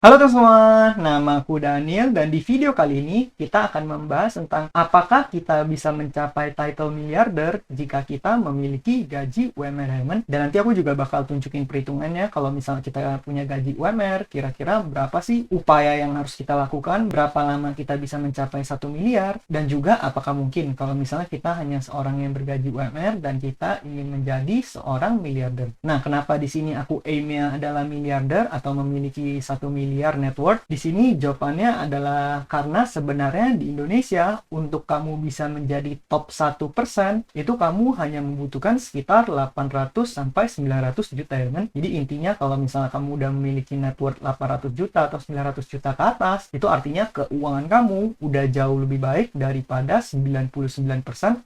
Halo teman semua, nama aku Daniel dan di video kali ini kita akan membahas tentang apakah kita bisa mencapai title miliarder jika kita memiliki gaji UMR. Dan nanti aku juga bakal tunjukin perhitungannya kalau misalnya kita punya gaji UMR, kira-kira berapa sih upaya yang harus kita lakukan, berapa lama kita bisa mencapai 1 miliar, dan juga apakah mungkin kalau misalnya kita hanya seorang yang bergaji UMR dan kita ingin menjadi seorang miliarder. Nah, kenapa di sini aku aimnya adalah miliarder atau memiliki 1 miliar net worth? Di sini jawabannya adalah karena sebenarnya di Indonesia untuk kamu bisa menjadi top 1% itu kamu hanya membutuhkan sekitar 800 sampai 900 juta ya kan. Jadi intinya kalau misalnya kamu udah memiliki net worth 800 juta atau 900 juta ke atas, itu artinya keuangan kamu udah jauh lebih baik daripada 99%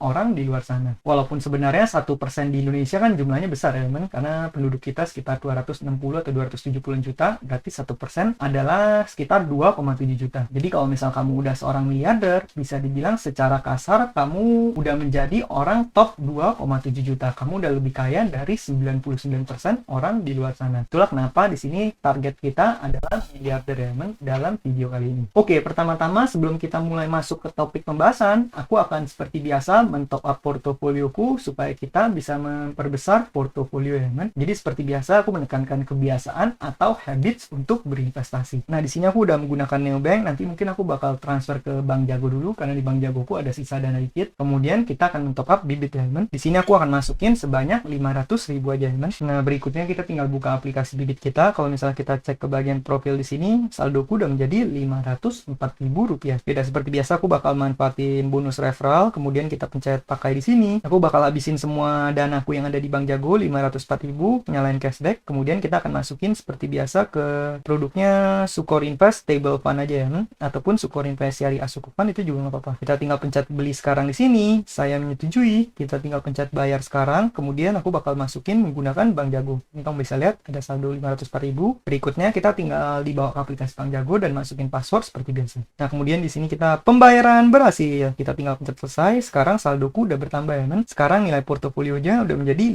orang di luar sana. Walaupun sebenarnya 1% di Indonesia kan jumlahnya besar ya kan, karena penduduk kita sekitar 260 atau 270 juta, berarti 1% adalah sekitar 2,7 juta. Jadi kalau misal kamu udah seorang miliarder, bisa dibilang secara kasar kamu udah menjadi orang top 2,7 juta. Kamu udah lebih kaya dari 99% orang di luar sana. Itulah kenapa di sini target kita adalah miliarder diamond dalam video kali ini. Oke, pertama-tama sebelum kita mulai masuk ke topik pembahasan, aku akan seperti biasa men-top up portofolioku supaya kita bisa memperbesar portofolio diamond. Jadi seperti biasa aku menekankan kebiasaan atau habits untuk berinvestasi. Nah, di sini aku udah menggunakan neobank. Nanti mungkin aku bakal transfer ke Bank Jago dulu karena di Bank Jagoku ada sisa dana dikit. Kemudian kita akan men-top up bibit diamond. Di sini aku akan masukin sebanyak 500.000 aja diamond. Nah, berikutnya kita tinggal buka aplikasi bibit kita. Kalau misalnya kita cek ke bagian profil di sini, saldoku udah menjadi 504.000 rupiah. Beda seperti biasa, aku bakal manfaatin bonus referral. Kemudian kita pencet pakai di sini. Aku bakal habisin semua danaku yang ada di Bank Jago 504.000, nyalain cashback. Kemudian kita akan masukin seperti biasa ke produknya Sukor Invest Stable Fund aja ya, ataupun Sukor Invest Syariah Sukuk Fund, itu juga nggak apa-apa. Kita tinggal pencet beli sekarang di sini, saya menyetujui. Kita tinggal pencet bayar sekarang, kemudian aku bakal masukin menggunakan Bank Jago. Ini kamu bisa lihat ada saldo 504.000. Berikutnya kita tinggal dibawa ke aplikasi Bank Jago dan masukin password seperti biasa. Nah, kemudian di sini kita pembayaran berhasil. Kita tinggal pencet selesai. Sekarang saldoku udah bertambah ya, Sekarang nilai portofolionya udah menjadi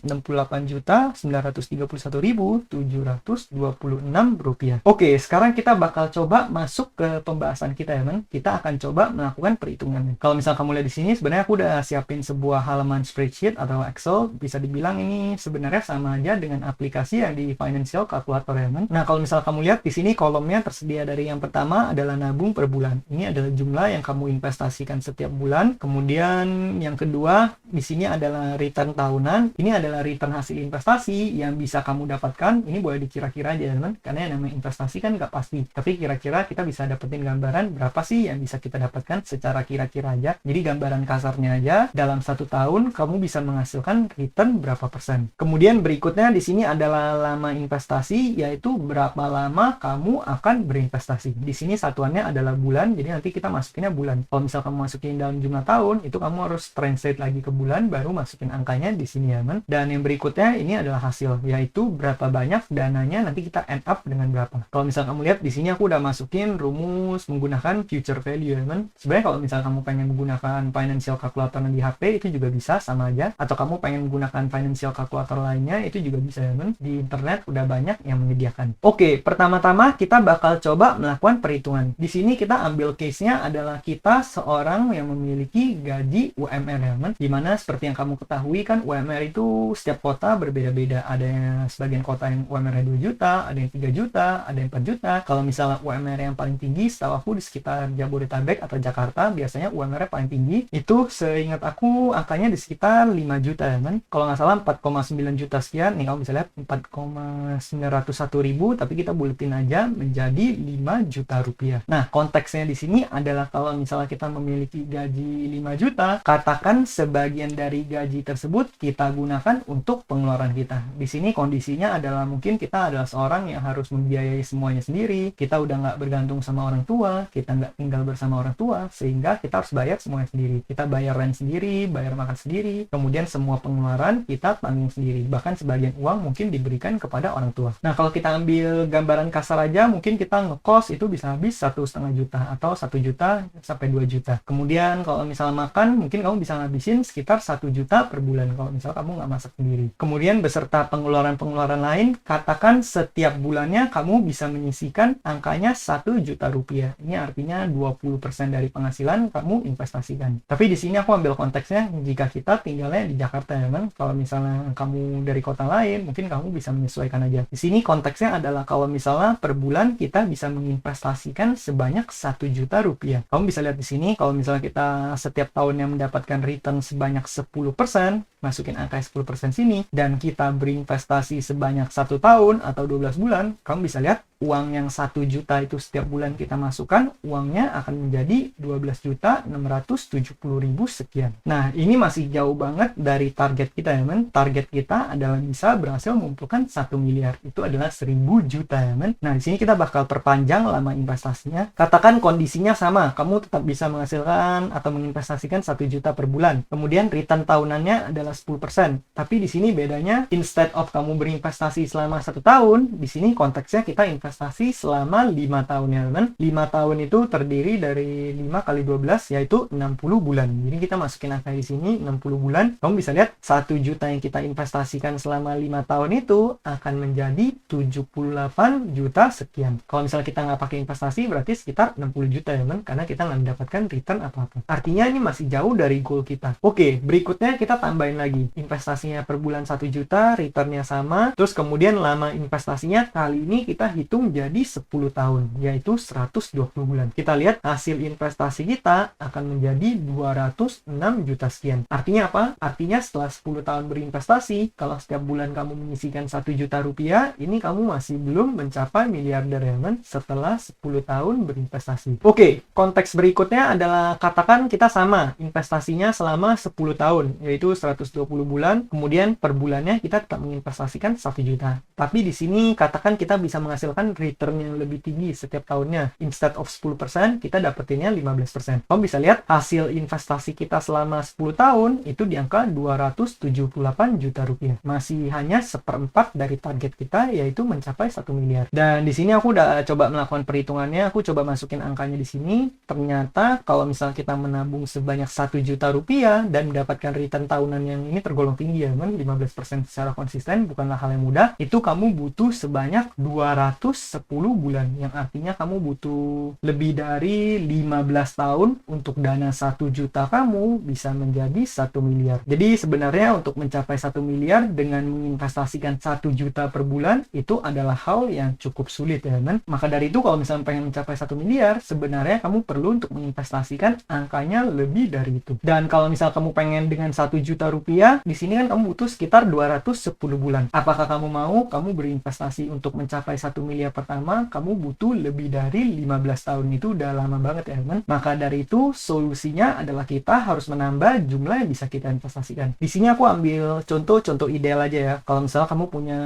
568.931.726 rupiah. Oke, sekarang kita bakal coba masuk ke pembahasan kita ya, Kita akan coba melakukan perhitungannya. Kalau misal kamu lihat di sini, sebenarnya aku udah siapin sebuah halaman spreadsheet atau Excel. Bisa dibilang ini sebenarnya sama aja dengan aplikasi yang di Financial Calculator ya, Nah, kalau misal kamu lihat di sini kolomnya tersedia dari yang pertama adalah nabung per bulan. Ini adalah jumlah yang kamu investasikan setiap bulan. Kemudian yang kedua di sini adalah return tahunan. Ini adalah return hasil investasi yang bisa kamu dapatkan. Ini boleh dikira-kira aja teman, karena yang namanya investasi kan nggak pasti. Tapi kira-kira kita bisa dapetin gambaran berapa sih yang bisa kita dapatkan secara kira-kira aja. Jadi gambaran kasarnya aja, dalam 1 tahun kamu bisa menghasilkan return berapa persen. Kemudian berikutnya di sini adalah lama investasi, yaitu berapa lama kamu akan berinvestasi. Di sini satuannya adalah bulan, jadi nanti kita masukinnya bulan. Kalau misal kamu masukin dalam jumlah tahun, itu kamu harus translate lagi ke bulan, baru masukin angkanya di sini ya, Dan yang berikutnya ini adalah hasil, yaitu berapa banyak dananya nanti kita end up dengan berapa. Kalau misal kamu lihat di sini aku udah masukin rumus menggunakan future value ya, Sebenarnya kalau misal kamu pengen menggunakan financial calculator di HP itu juga bisa, sama aja. Atau kamu pengen menggunakan financial calculator lainnya itu juga bisa ya, Di internet udah banyak yang menyediakan. Oke, pertama-tama kita bakal coba melakukan perhitungan. Di sini kita ambil case-nya adalah kita seorang yang memiliki gaji UMR ya, Dimana seperti yang kamu ketahui kan UMR itu setiap kota berbeda-beda. Ada yang sebagian kota yang UMR 2 juta, ada yang 3 juta, ada yang 4 juta. Kalau misalnya UMR yang paling tinggi setahu aku di sekitar Jabodetabek atau Jakarta, biasanya UMR paling tinggi itu seingat aku angkanya di sekitar 5 juta ya, Kalau nggak salah 4,9 juta sekian. Nih kamu bisa lihat 4,901.000, tapi kita buletin aja menjadi 5 juta rupiah. Nah, konteksnya di sini adalah kalau misalnya kita memiliki gaji 5 juta, katakan sebagian dari gaji tersebut kita gunakan untuk pengeluaran kita. Di sini kondisinya adalah mungkin kita adalah seorang yang harus membiayai semuanya sendiri. Kita udah nggak bergantung sama orang tua, kita nggak tinggal bersama orang tua, sehingga kita harus bayar semuanya sendiri. Kita bayar rent sendiri, bayar makan sendiri, kemudian semua pengeluaran kita tanggung sendiri. Bahkan sebagian uang mungkin diberikan kepada orang tua. Nah, kalau kita ambil gambaran kasar aja, mungkin kita ngekos itu bisa habis 1,5 juta atau 1 juta sampai 2 juta. Kemudian kalau misalnya makan, mungkin kamu bisa ngabisin sekitar 1 juta per bulan kalau misalnya kamu nggak masak sendiri. Kemudian beserta pengeluaran-pengeluaran lain, katakan setiap bulannya kamu kamu bisa menyisihkan angkanya 1 juta rupiah. Ini artinya 20% dari penghasilan kamu investasikan. Tapi di sini aku ambil konteksnya jika kita tinggalnya di Jakarta ya kan. Kalau misalnya kamu dari kota lain, mungkin kamu bisa menyesuaikan aja. Di sini konteksnya adalah kalau misalnya per bulan kita bisa menginvestasikan sebanyak 1 juta rupiah. Kamu bisa lihat di sini kalau misalnya kita setiap tahunnya mendapatkan return sebanyak 10%, masukin angka 10% sini, dan kita berinvestasi sebanyak 1 tahun atau 12 bulan, kamu bisa lihat uang yang 1 juta itu setiap bulan kita masukkan, uangnya akan menjadi 12.670.000 sekian. Nah, ini masih jauh banget dari target kita ya men. Target kita adalah bisa berhasil mengumpulkan 1 miliar. Itu adalah 1.000 juta ya men. Nah, di sini kita bakal perpanjang lama investasinya. Katakan kondisinya sama, kamu tetap bisa menghasilkan atau menginvestasikan 1 juta per bulan. Kemudian return tahunannya adalah 10%. Tapi di sini bedanya, instead of kamu berinvestasi selama 1 tahun, di sini konteksnya kita investasi selama 5 tahun ya teman. 5 tahun itu terdiri dari 5 kali 12 yaitu 60 bulan. Jadi kita masukin angka di sini 60 bulan. Kamu bisa lihat 1 juta yang kita investasikan selama 5 tahun itu akan menjadi 78 juta sekian. Kalau misalnya kita nggak pakai investasi berarti sekitar 60 juta ya teman, karena kita nggak mendapatkan return apa-apa. Artinya ini masih jauh dari goal kita. Oke, berikutnya kita tambahin lagi. Investasinya per bulan 1 juta, returnnya sama. Terus kemudian lama investasinya kali ini kita hitung jadi 10 tahun, yaitu 120 bulan. Kita lihat hasil investasi kita akan menjadi 206 juta sekian. Artinya apa? Artinya setelah 10 tahun berinvestasi, kalau setiap bulan kamu menyisihkan 1 juta rupiah, ini kamu masih belum mencapai miliarder ya kan? Setelah 10 tahun berinvestasi. Oke, konteks berikutnya adalah katakan kita sama investasinya selama 10 tahun, yaitu 120 bulan, kemudian per bulannya kita tetap menginvestasikan 1 juta. Tapi di sini katakan kita bisa menghasilkan return yang lebih tinggi setiap tahunnya. Instead of 10%, kita dapetinnya 15%. Kamu bisa lihat hasil investasi kita selama 10 tahun itu di angka 278 juta rupiah. Masih hanya 1/4 dari target kita, yaitu mencapai 1 miliar. Dan di sini aku udah coba melakukan perhitungannya, aku coba masukin angkanya di sini. Ternyata kalau misal kita menabung sebanyak 1 juta rupiah dan mendapatkan return tahunan yang ini tergolong tinggi ya, 15% secara konsisten bukanlah hal yang mudah. Itu kamu butuh sebanyak 210 bulan, yang artinya kamu butuh lebih dari 15 tahun untuk dana 1 juta kamu bisa menjadi 1 miliar. Jadi sebenarnya untuk mencapai 1 miliar dengan menginvestasikan 1 juta per bulan itu adalah hal yang cukup sulit ya kan. Maka dari itu kalau misalnya pengen mencapai 1 miliar, sebenarnya kamu perlu untuk menginvestasikan angkanya lebih dari itu. Dan kalau misal kamu pengen dengan 1 juta rupiah, di sini kan kamu butuh sekitar 210 bulan. Apakah kamu mau kamu berinvestasi untuk mencapai 1 miliar pertama, kamu butuh lebih dari 15 tahun. Itu udah lama banget ya teman. Maka dari itu solusinya adalah kita harus menambah jumlah yang bisa kita investasikan. Di sini aku ambil contoh ideal aja ya. Kalau misalnya kamu punya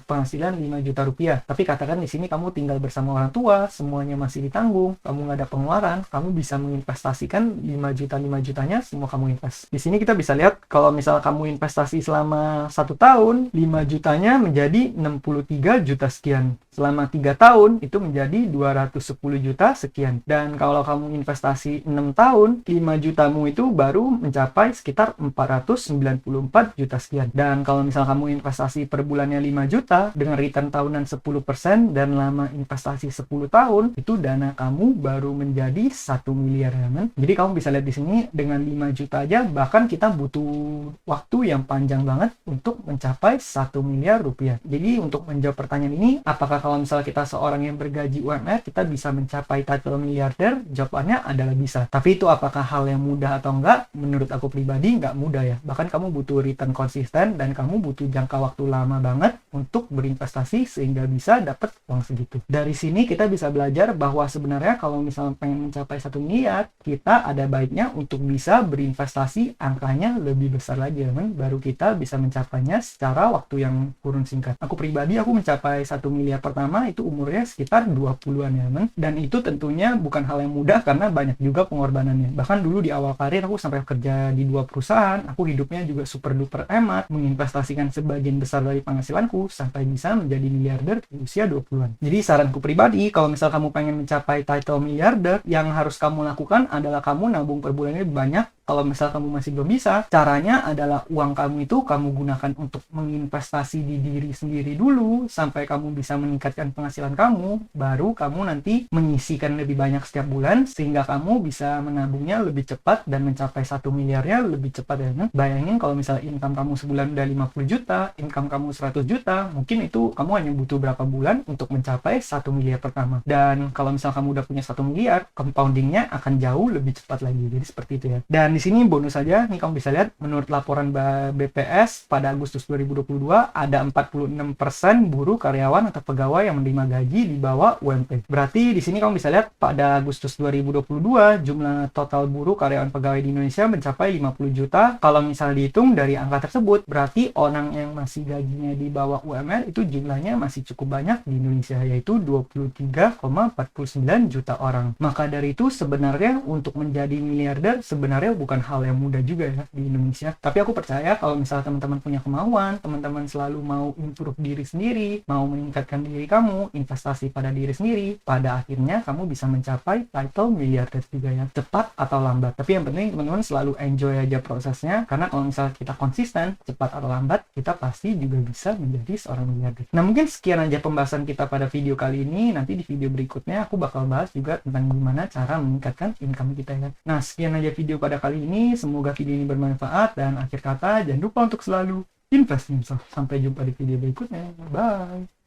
penghasilan 5 juta rupiah, tapi katakan di sini kamu tinggal bersama orang tua, semuanya masih ditanggung, kamu nggak ada pengeluaran, kamu bisa menginvestasikan 5 jutanya semua kamu invest. Di sini kita bisa lihat kalau misalnya kamu investasi selama 1 tahun, 5 jutanya menjadi 63 juta sekian. Selama 3 tahun itu menjadi 210 juta sekian. Dan kalau kamu investasi 6 tahun, 5 jutamu itu baru mencapai sekitar 494 juta sekian. Dan kalau misal kamu investasi per bulannya 5 juta dengan return tahunan 10% dan lama investasi 10 tahun, itu dana kamu baru menjadi 1 miliar ya kan? Jadi kamu bisa lihat di sini dengan 5 juta aja bahkan kita butuh waktu yang panjang banget untuk mencapai 1 miliar rupiah. Jadi untuk menjawab pertanyaan ini, apakah kalau misalnya kita seorang yang bergaji UMR kita bisa mencapai title miliarder? Jawabannya adalah bisa. Tapi itu apakah hal yang mudah atau enggak? Menurut aku pribadi nggak mudah ya. Bahkan kamu butuh return konsisten dan kamu butuh jangka waktu lama banget untuk berinvestasi sehingga bisa dapat uang segitu. Dari sini kita bisa belajar bahwa sebenarnya kalau misalnya pengen mencapai 1 miliar, kita ada baiknya untuk bisa berinvestasi angkanya lebih besar lagi ya kan? Baru kita bisa mencapainya secara waktu yang kurun singkat. Aku pribadi aku mencapai 1 miliar pertama itu umurnya sekitar 20-an ya kan? Dan itu tentunya bukan hal yang mudah karena banyak juga pengorbanannya. Bahkan dulu di awal karir aku sampai kerja di 2 perusahaan, aku hidupnya juga super duper hemat, menginvestasikan sebagian besar dari penghasilanku sampai bisa menjadi miliarder di usia 20-an. Jadi saranku pribadi, kalau misal kamu pengen mencapai title miliarder, yang harus kamu lakukan adalah kamu nabung per bulannya banyak kalau misal kamu masih belum bisa, caranya adalah uang kamu itu kamu gunakan untuk menginvestasi di diri sendiri dulu sampai kamu bisa meningkatkan penghasilan kamu, baru kamu nanti menyisihkan lebih banyak setiap bulan sehingga kamu bisa menabungnya lebih cepat dan mencapai 1 miliarnya lebih cepat ya. Bayangin kalau misalnya income kamu sebulan udah 50 juta, income kamu 100 juta, mungkin itu kamu hanya butuh berapa bulan untuk mencapai 1 miliar pertama. Dan kalau misalnya kamu udah punya 1 miliar, compoundingnya akan jauh lebih cepat lagi. Jadi seperti itu ya. Dan di sini bonus saja, nih kamu bisa lihat menurut laporan BPS pada Agustus 2022 ada 46% buruh, karyawan atau pegawai yang menerima gaji di bawah UMP. Berarti di sini kamu bisa lihat pada Agustus 2022 jumlah total buruh, karyawan, pegawai di Indonesia mencapai 50 juta. Kalau misalnya dihitung dari angka tersebut, berarti orang yang masih gajinya di bawah UMR itu jumlahnya masih cukup banyak di Indonesia, yaitu 23,49 juta orang. Maka dari itu sebenarnya untuk menjadi miliarder sebenarnya bukan hal yang mudah juga ya di Indonesia. Tapi aku percaya kalau misalnya teman-teman punya kemauan, teman-teman selalu mau improve diri sendiri, mau meningkatkan diri kamu, investasi pada diri sendiri, pada akhirnya kamu bisa mencapai title miliarder juga ya, cepat atau lambat. Tapi yang penting teman-teman selalu enjoy aja prosesnya, karena kalau misalnya kita konsisten, cepat atau lambat, kita pasti juga bisa menjadi seorang miliarder. Nah, mungkin sekian aja pembahasan kita pada video kali ini. Nanti di video berikutnya aku bakal bahas juga tentang gimana cara meningkatkan income kita ya. Nah, sekian aja video pada kali ini. Semoga video ini bermanfaat, dan akhir kata jangan lupa untuk selalu invest in yourself. Sampai jumpa di video berikutnya. Bye.